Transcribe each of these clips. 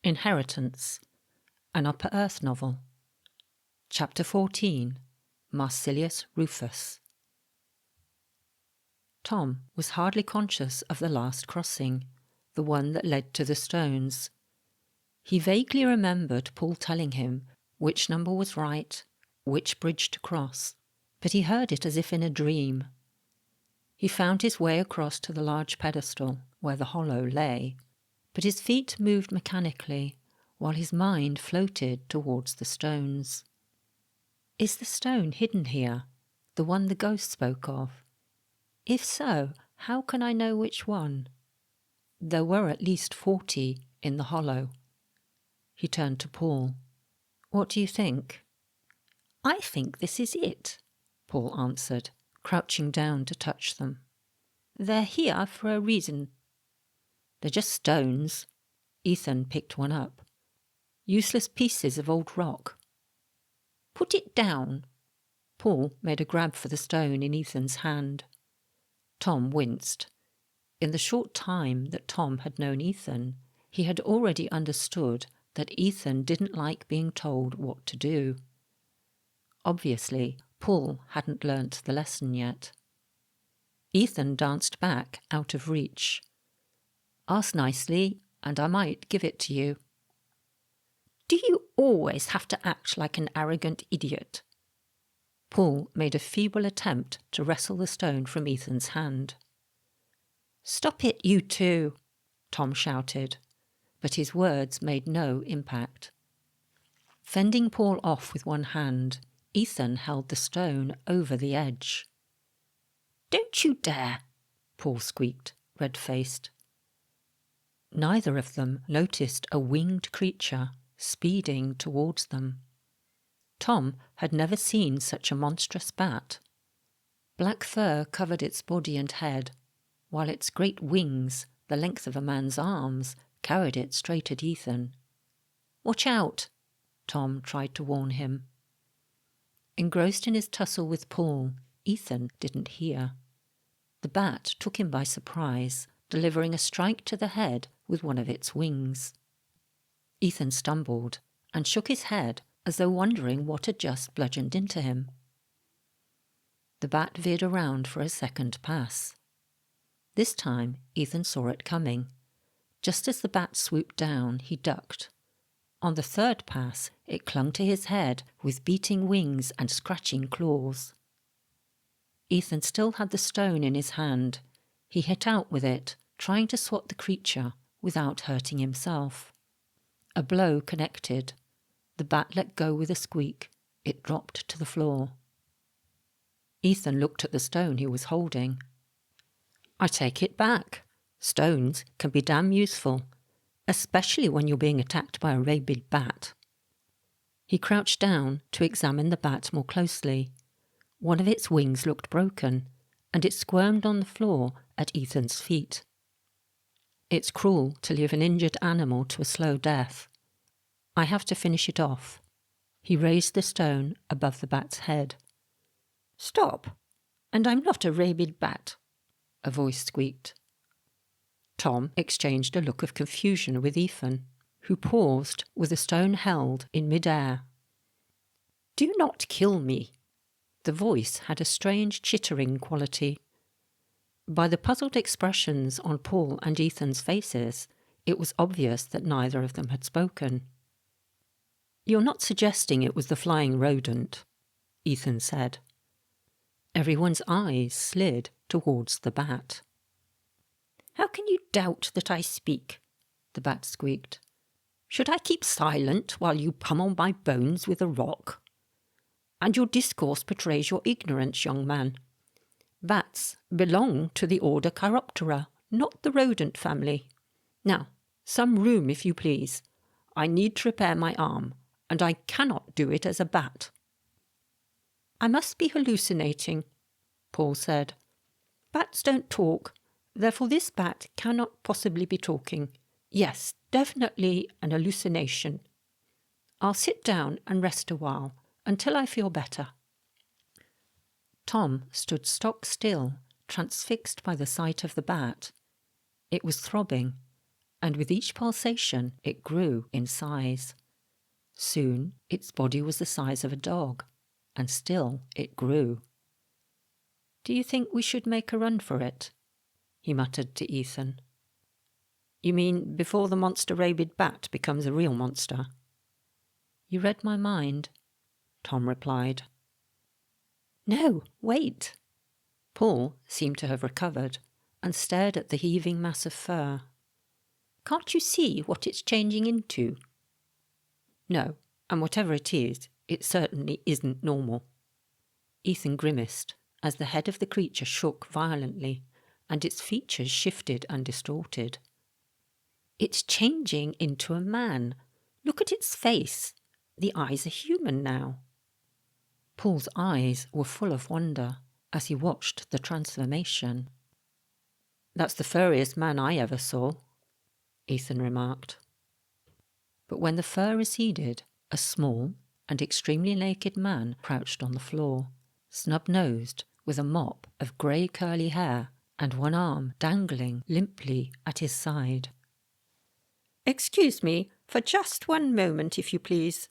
Inheritance, an Upper Earth novel. Chapter 14. Marsilius Rufus. Tom was hardly conscious of the last crossing, the one that led to the stones. He vaguely remembered Paul telling him which number was right, which bridge to cross, but he heard it as if in a dream. He found his way across to the large pedestal where the hollow lay, but his feet moved mechanically while his mind floated towards the stones. Is the stone hidden here, the one the ghost spoke of? If so, how can I know which one? There were at least 40 in the hollow. He turned to Paul. What do you think? I think this is it, Paul answered, crouching down to touch them. They're here for a reason. They're just stones. Ethan picked one up. Useless pieces of old rock. Put it down. Paul made a grab for the stone in Ethan's hand. Tom winced. In the short time that Tom had known Ethan, he had already understood that Ethan didn't like being told what to do. Obviously, Paul hadn't learnt the lesson yet. Ethan danced back out of reach. Ask nicely, and I might give it to you. Do you always have to act like an arrogant idiot? Paul made a feeble attempt to wrestle the stone from Ethan's hand. Stop it, you two, Tom shouted, but his words made no impact. Fending Paul off with one hand, Ethan held the stone over the edge. Don't you dare, Paul squeaked, red-faced. Neither of them noticed a winged creature speeding towards them. Tom had never seen such a monstrous bat. Black fur covered its body and head, while its great wings, the length of a man's arms, carried it straight at Ethan. Watch out, Tom tried to warn him. Engrossed in his tussle with Paul, Ethan didn't hear. The bat took him by surprise, delivering a strike to the head with one of its wings. Ethan stumbled and shook his head as though wondering what had just bludgeoned into him. The bat veered around for a second pass. This time Ethan saw it coming. Just as the bat swooped down, he ducked. On the third pass, it clung to his head with beating wings and scratching claws. Ethan still had the stone in his hand. He hit out with it, trying to swat the creature without hurting himself. A blow connected. The bat let go with a squeak. It dropped to the floor. Ethan looked at the stone he was holding. I take it back. Stones can be damn useful, especially when you're being attacked by a rabid bat. He crouched down to examine the bat more closely. One of its wings looked broken, and it squirmed on the floor at Ethan's feet. It's cruel to leave an injured animal to a slow death. I have to finish it off. He raised the stone above the bat's head. Stop! And I'm not a rabid bat, a voice squeaked. Tom exchanged a look of confusion with Ethan, who paused with the stone held in mid-air. Do not kill me. The voice had a strange chittering quality. By the puzzled expressions on Paul and Ethan's faces, it was obvious that neither of them had spoken. You're not suggesting it was the flying rodent, Ethan said. Everyone's eyes slid towards the bat. How can you doubt that I speak? The bat squeaked. Should I keep silent while you pummel my bones with a rock? And your discourse betrays your ignorance, young man. Bats belong to the order Chiroptera, not the rodent family. Now, some room if you please. I need to repair my arm, and I cannot do it as a bat. I must be hallucinating, Paul said. Bats don't talk, therefore this bat cannot possibly be talking. Yes, definitely an hallucination. I'll sit down and rest a while, until I feel better. Tom stood stock still, transfixed by the sight of the bat. It was throbbing, and with each pulsation it grew in size. Soon its body was the size of a dog, and still it grew. "Do you think we should make a run for it?" he muttered to Ethan. "You mean before the monster-rabid bat becomes a real monster?" "You read my mind," Tom replied. "No, wait." Paul seemed to have recovered and stared at the heaving mass of fur. "Can't you see what it's changing into?" "No, and whatever it is, it certainly isn't normal." Ethan grimaced as the head of the creature shook violently and its features shifted and distorted. "It's changing into a man. Look at its face. The eyes are human now." Paul's eyes were full of wonder as he watched the transformation. "That's the furriest man I ever saw," Ethan remarked. But when the fur receded, a small and extremely naked man crouched on the floor, snub-nosed, with a mop of grey curly hair and one arm dangling limply at his side. "Excuse me for just one moment, if you please,"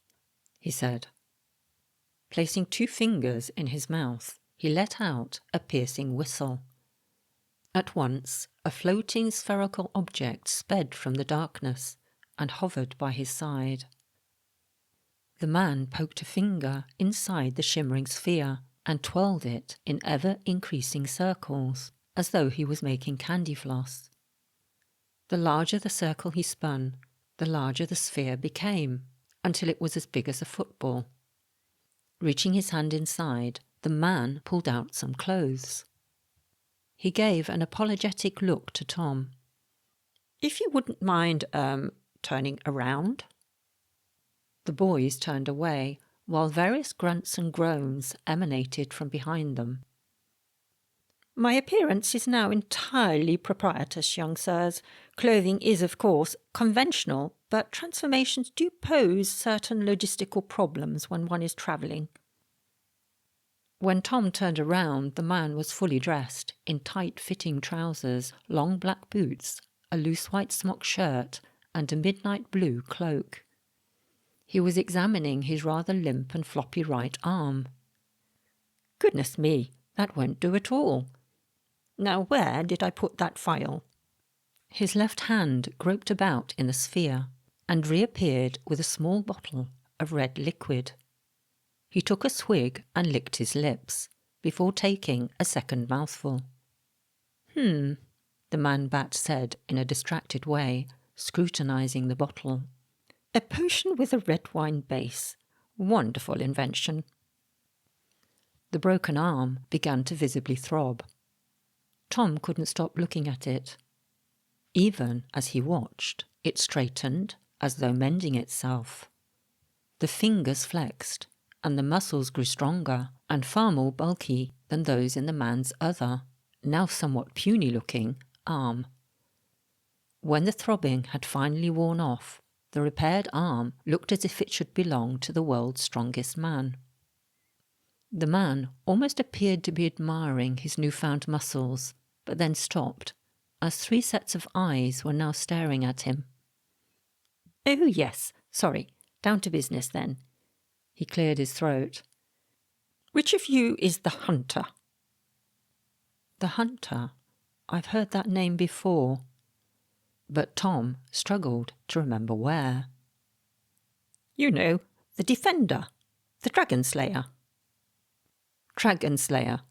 he said. Placing 2 fingers in his mouth, he let out a piercing whistle. At once, a floating spherical object sped from the darkness and hovered by his side. The man poked a finger inside the shimmering sphere and twirled it in ever-increasing circles, as though he was making candy floss. The larger the circle he spun, the larger the sphere became, until it was as big as a football. Reaching his hand inside, the man pulled out some clothes. He gave an apologetic look to Tom. "If you wouldn't mind, turning around?" The boys turned away, while various grunts and groans emanated from behind them. "My appearance is now entirely propitious, young sirs. Clothing is, of course, conventional, but transformations do pose certain logistical problems when one is travelling." When Tom turned around, the man was fully dressed, in tight-fitting trousers, long black boots, a loose white smock shirt, and a midnight blue cloak. He was examining his rather limp and floppy right arm. "Goodness me, that won't do at all. Now where did I put that file?" His left hand groped about in the sphere and reappeared with a small bottle of red liquid. He took a swig and licked his lips, before taking a second mouthful. The man-bat said in a distracted way, scrutinizing the bottle. "A potion with a red wine base. Wonderful invention." The broken arm began to visibly throb. Tom couldn't stop looking at it. Even as he watched, it straightened, as though mending itself. The fingers flexed, and the muscles grew stronger and far more bulky than those in the man's other, now somewhat puny-looking, arm. When the throbbing had finally worn off, the repaired arm looked as if it should belong to the world's strongest man. The man almost appeared to be admiring his newfound muscles, but then stopped, as 3 sets of eyes were now staring at him. "Oh, yes, sorry, down to business then." He cleared his throat. "Which of you is the hunter?" The hunter? I've heard that name before. But Tom struggled to remember where. "You know, the defender, the dragon slayer." "Dragon slayer,"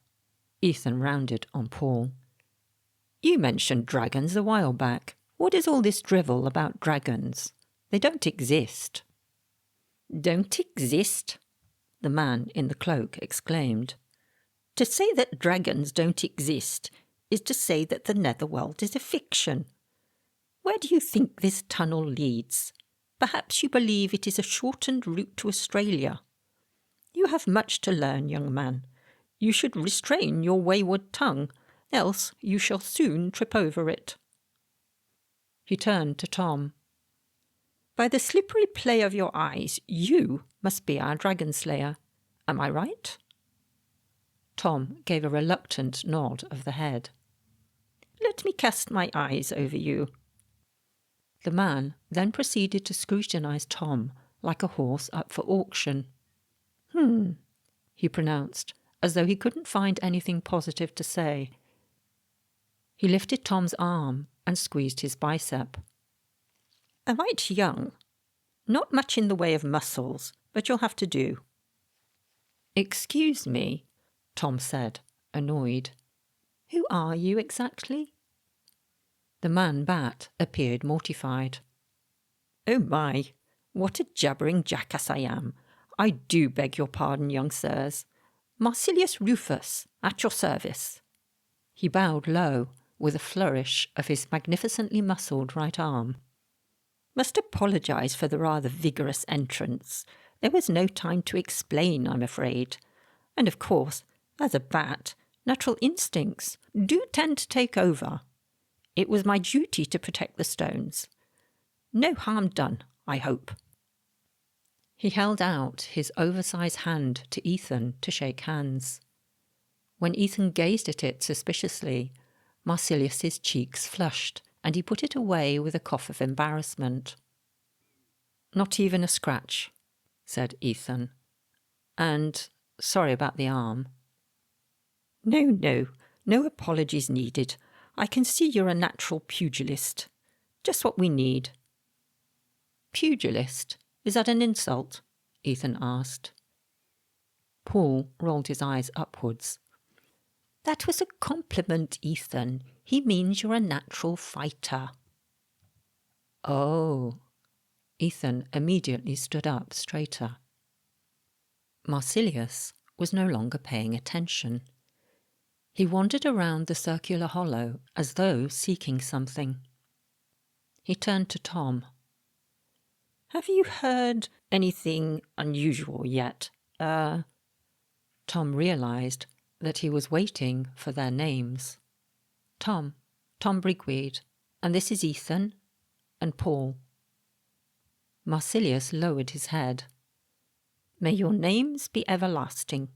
Ethan rounded on Paul. "You mentioned dragons a while back. What is all this drivel about dragons? They don't exist." "Don't exist?" the man in the cloak exclaimed. "To say that dragons don't exist is to say that the netherworld is a fiction. Where do you think this tunnel leads? Perhaps you believe it is a shortened route to Australia. You have much to learn, young man. You should restrain your wayward tongue, else you shall soon trip over it." He turned to Tom. "By the slippery play of your eyes, you must be our dragon slayer. Am I right?" Tom gave a reluctant nod of the head. "Let me cast my eyes over you." The man then proceeded to scrutinise Tom like a horse up for auction. He pronounced, as though he couldn't find anything positive to say. He lifted Tom's arm and squeezed his bicep. "A mite young. Not much in the way of muscles, but you'll have to do." "Excuse me," Tom said, annoyed. "Who are you exactly?" The man-bat appeared mortified. "Oh my, what a jabbering jackass I am. I do beg your pardon, young sirs. Marsilius Rufus, at your service." He bowed low, with a flourish of his magnificently muscled right arm. "Must apologise for the rather vigorous entrance. There was no time to explain, I'm afraid. And of course, as a bat, natural instincts do tend to take over. It was my duty to protect the stones. No harm done, I hope." He held out his oversized hand to Ethan to shake hands. When Ethan gazed at it suspiciously, Marsilius's cheeks flushed, and he put it away with a cough of embarrassment. "Not even a scratch," said Ethan. "And sorry about the arm." No apologies needed. I can see you're a natural pugilist. Just what we need." "Pugilist? Is that an insult?" Ethan asked. Paul rolled his eyes upwards. "That was a compliment, Ethan. He means you're a natural fighter." "Oh." Ethan immediately stood up straighter. Marsilius was no longer paying attention. He wandered around the circular hollow as though seeking something. He turned to Tom. "Have you heard anything unusual yet? Tom realised that he was waiting for their names. Tom Brigweed, and this is Ethan, and Paul." Marsilius lowered his head. "May your names be everlasting."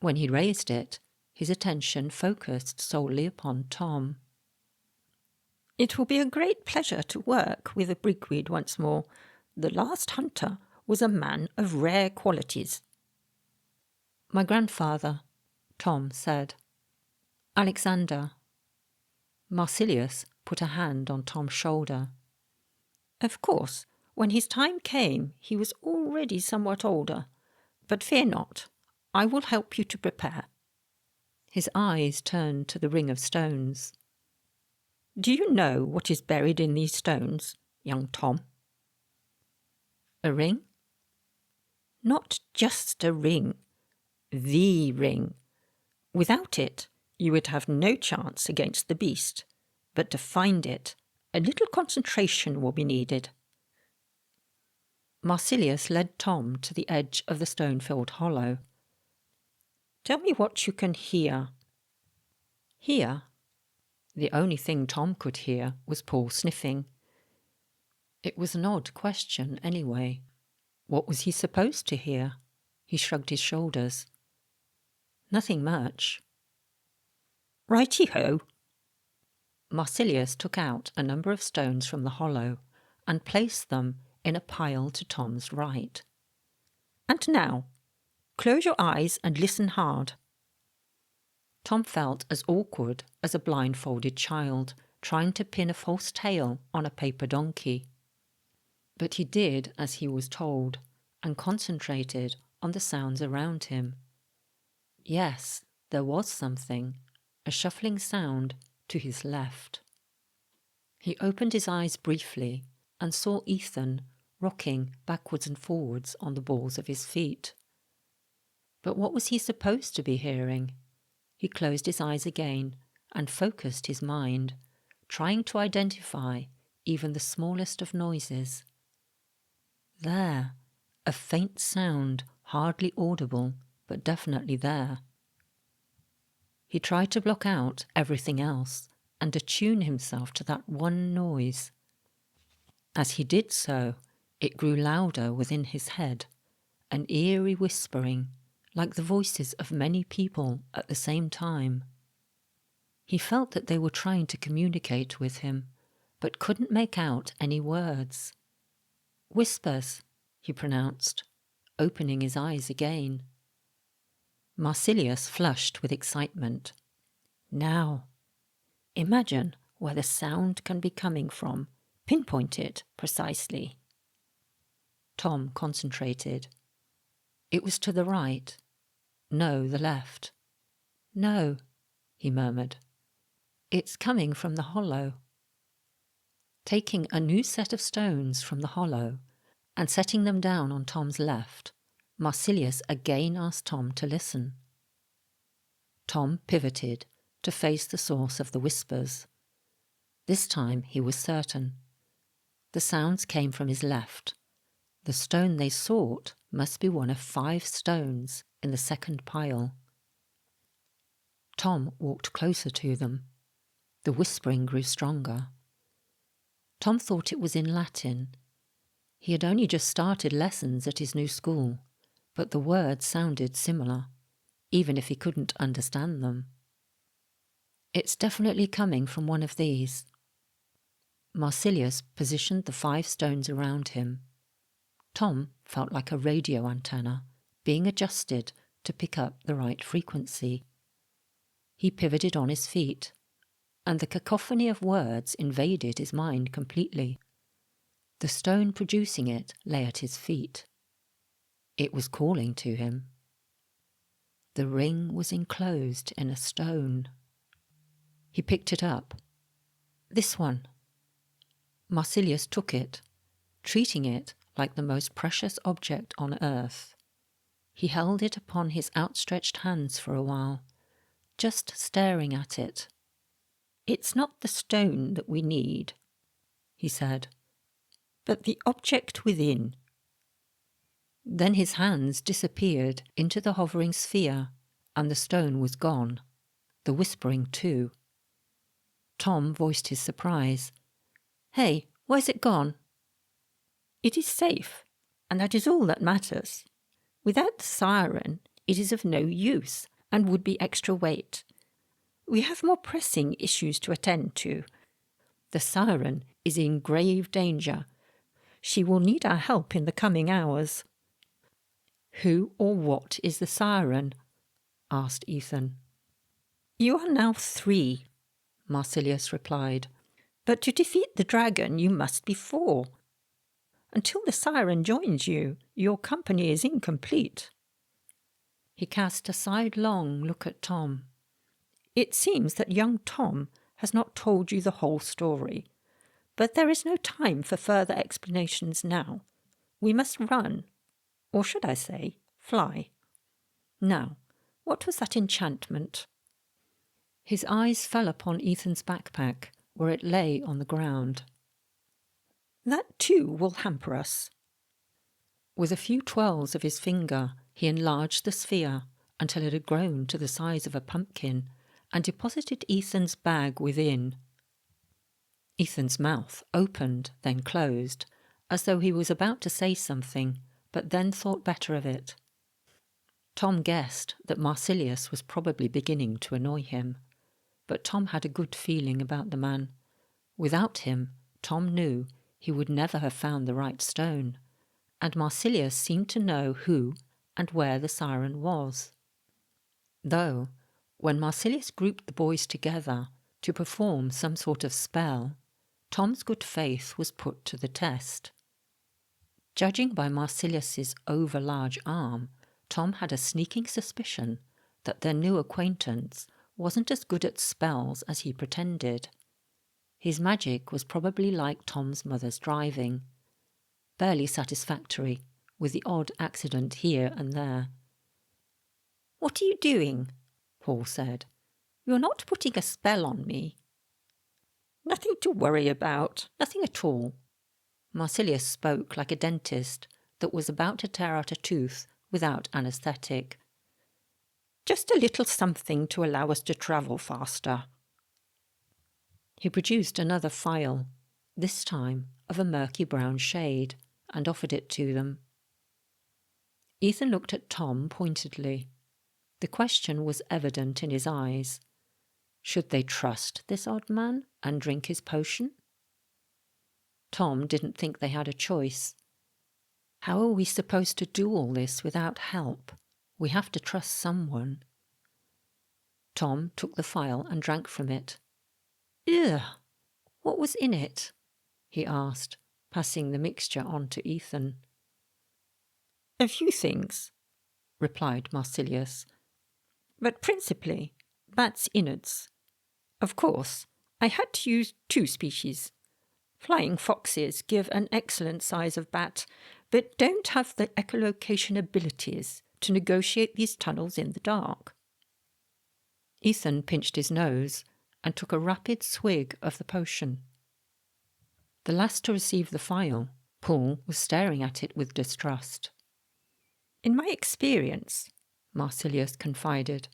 When he raised it, his attention focused solely upon Tom. "It will be a great pleasure to work with a Brigweed once more. The last hunter was a man of rare qualities." "My grandfather," Tom said. "Alexander." Marsilius put a hand on Tom's shoulder. "Of course, when his time came, he was already somewhat older. But fear not, I will help you to prepare." His eyes turned to the ring of stones. "Do you know what is buried in these stones, young Tom?" "A ring?" "Not just a ring. The ring. Without it, you would have no chance against the beast. But to find it, a little concentration will be needed." Marsilius led Tom to the edge of the stone-filled hollow. "Tell me what you can hear." "Hear?" The only thing Tom could hear was Paul sniffing. It was an odd question, anyway. What was he supposed to hear? He shrugged his shoulders. "Nothing much." "Righty-ho." Marsilius took out a number of stones from the hollow and placed them in a pile to Tom's right. "And now, close your eyes and listen hard." Tom felt as awkward as a blindfolded child trying to pin a false tail on a paper donkey. But he did as he was told and concentrated on the sounds around him. Yes, there was something, a shuffling sound to his left. He opened his eyes briefly and saw Ethan rocking backwards and forwards on the balls of his feet. But what was he supposed to be hearing? He closed his eyes again and focused his mind, trying to identify even the smallest of noises. There, a faint sound, hardly audible, but definitely there. He tried to block out everything else and attune himself to that one noise. As he did so, it grew louder within his head, an eerie whispering, like the voices of many people at the same time. He felt that they were trying to communicate with him, but couldn't make out any words. "Whispers," he pronounced, opening his eyes again. Marsilius flushed with excitement. "Now, imagine where the sound can be coming from. Pinpoint it precisely." Tom concentrated. It was to the right. No, the left. "No," he murmured. "It's coming from the hollow." Taking a new set of stones from the hollow and setting them down on Tom's left, Marsilius again asked Tom to listen. Tom pivoted to face the source of the whispers. This time he was certain. The sounds came from his left. The stone they sought must be one of 5 stones in the second pile. Tom walked closer to them. The whispering grew stronger. Tom thought it was in Latin. He had only just started lessons at his new school, but the words sounded similar, even if he couldn't understand them. "It's definitely coming from one of these." Marsilius positioned the 5 stones around him. Tom felt like a radio antenna being adjusted to pick up the right frequency. He pivoted on his feet, and the cacophony of words invaded his mind completely. The stone producing it lay at his feet. It was calling to him. The ring was enclosed in a stone. He picked it up. "This one." Marsilius took it, treating it like the most precious object on earth. He held it upon his outstretched hands for a while, just staring at it. "It's not the stone that we need," he said, "but the object within." Then his hands disappeared into the hovering sphere, and the stone was gone, the whispering too. Tom voiced his surprise. "Hey, where's it gone?" "It is safe, and that is all that matters. Without the siren, it is of no use, and would be extra weight. We have more pressing issues to attend to. The siren is in grave danger. She will need our help in the coming hours." "Who or what is the siren?" asked Ethan. "You are now 3, Marsilius replied. "But to defeat the dragon you must be 4. Until the siren joins you, your company is incomplete." He cast a sidelong look at Tom. "It seems that young Tom has not told you the whole story, but there is no time for further explanations now. We must run, or should I say, fly. Now, what was that enchantment?" His eyes fell upon Ethan's backpack, where it lay on the ground. "That too will hamper us." With a few twirls of his finger, he enlarged the sphere until it had grown to the size of a pumpkin and deposited Ethan's bag within. Ethan's mouth opened, then closed, as though he was about to say something, but then thought better of it. Tom guessed that Marsilius was probably beginning to annoy him, but Tom had a good feeling about the man. Without him, Tom knew he would never have found the right stone, and Marsilius seemed to know who and where the siren was. Though, when Marsilius grouped the boys together to perform some sort of spell, Tom's good faith was put to the test. Judging by Marsilius's over-large arm, Tom had a sneaking suspicion that their new acquaintance wasn't as good at spells as he pretended. His magic was probably like Tom's mother's driving, barely satisfactory, with the odd accident here and there. "What are you doing?" Paul said. "You're not putting a spell on me." "Nothing to worry about, nothing at all." Marsilius spoke like a dentist that was about to tear out a tooth without anaesthetic. "Just a little something to allow us to travel faster." He produced another phial, this time of a murky brown shade, and offered it to them. Ethan looked at Tom pointedly. The question was evident in his eyes. Should they trust this odd man and drink his potion? Tom didn't think they had a choice. How are we supposed to do all this without help? We have to trust someone. Tom took the phial and drank from it. Ugh! What was in it? He asked, passing the mixture on to Ethan. A few things, replied Marsilius, but principally bats' innards. Of course, I had to use 2 species. Flying foxes give an excellent size of bat, but don't have the echolocation abilities to negotiate these tunnels in the dark. Ethan pinched his nose and took a rapid swig of the potion. The last to receive the phial, Paul was staring at it with distrust. In my experience, Marsilius confided,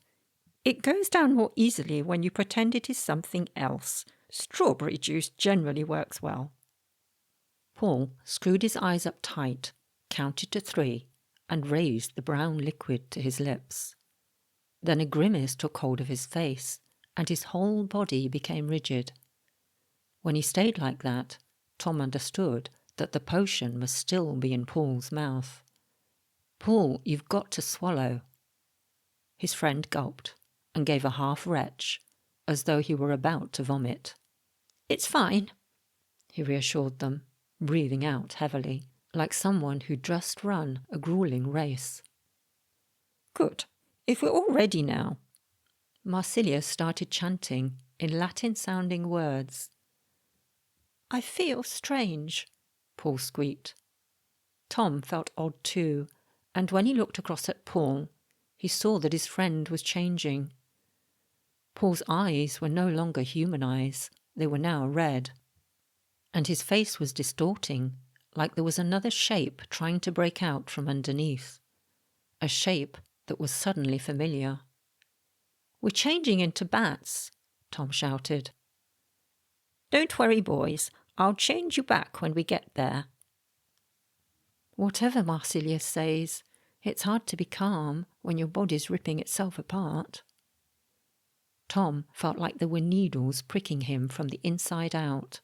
it goes down more easily when you pretend it is something else. Strawberry juice generally works well. Paul screwed his eyes up tight, counted to 3, and raised the brown liquid to his lips. Then a grimace took hold of his face, and his whole body became rigid. When he stayed like that, Tom understood that the potion must still be in Paul's mouth. Paul, you've got to swallow. His friend gulped and gave a half retch, as though he were about to vomit. It's fine, he reassured them, breathing out heavily, like someone who'd just run a grueling race. Good. If we're all ready now. Marsilius started chanting in Latin-sounding words. I feel strange, Paul squeaked. Tom felt odd too, and when he looked across at Paul, he saw that his friend was changing. Paul's eyes were no longer human eyes, they were now red. And his face was distorting, like there was another shape trying to break out from underneath. A shape that was suddenly familiar. We're changing into bats, Tom shouted. Don't worry, boys. I'll change you back when we get there. Whatever Marsilius says, it's hard to be calm when your body's ripping itself apart. Tom felt like there were needles pricking him from the inside out.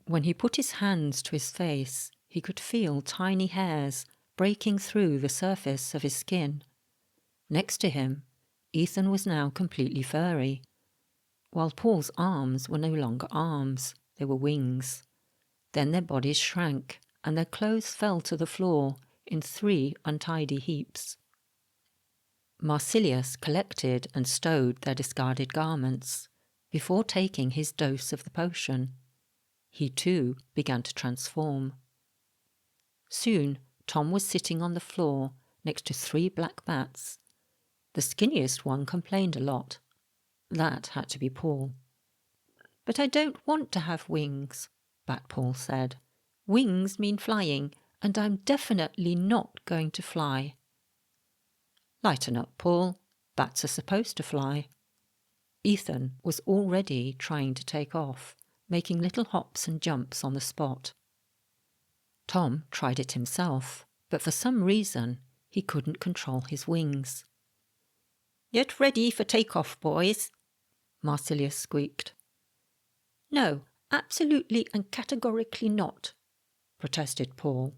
When he put his hands to his face, he could feel tiny hairs breaking through the surface of his skin. Next to him, Ethan was now completely furry, while Paul's arms were no longer arms, they were wings. Then their bodies shrank, and their clothes fell to the floor in 3 untidy heaps. Marsilius collected and stowed their discarded garments before taking his dose of the potion. He too began to transform. Soon Tom was sitting on the floor next to 3 black bats. The skinniest one complained a lot. That had to be Paul. But I don't want to have wings, Bat Paul said. Wings mean flying, and I'm definitely not going to fly. Lighten up, Paul. Bats are supposed to fly. Ethan was already trying to take off, making little hops and jumps on the spot. Tom tried it himself, but for some reason he couldn't control his wings. Get ready for takeoff, boys, Marsilius squeaked. No, absolutely and categorically not, protested Paul.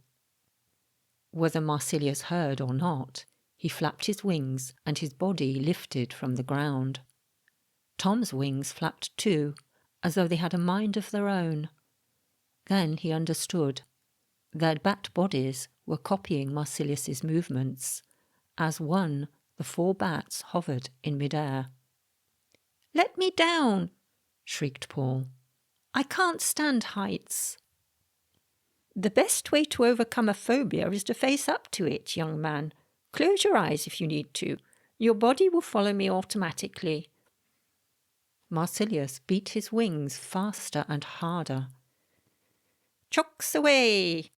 Whether Marsilius heard or not, he flapped his wings and his body lifted from the ground. Tom's wings flapped too, as though they had a mind of their own. Then he understood. Their bat bodies were copying Marsilius's movements, as the 4 bats hovered in midair. Let me down, shrieked Paul. I can't stand heights. The best way to overcome a phobia is to face up to it, young man. Close your eyes if you need to. Your body will follow me automatically. Marsilius beat his wings faster and harder. Chocks away!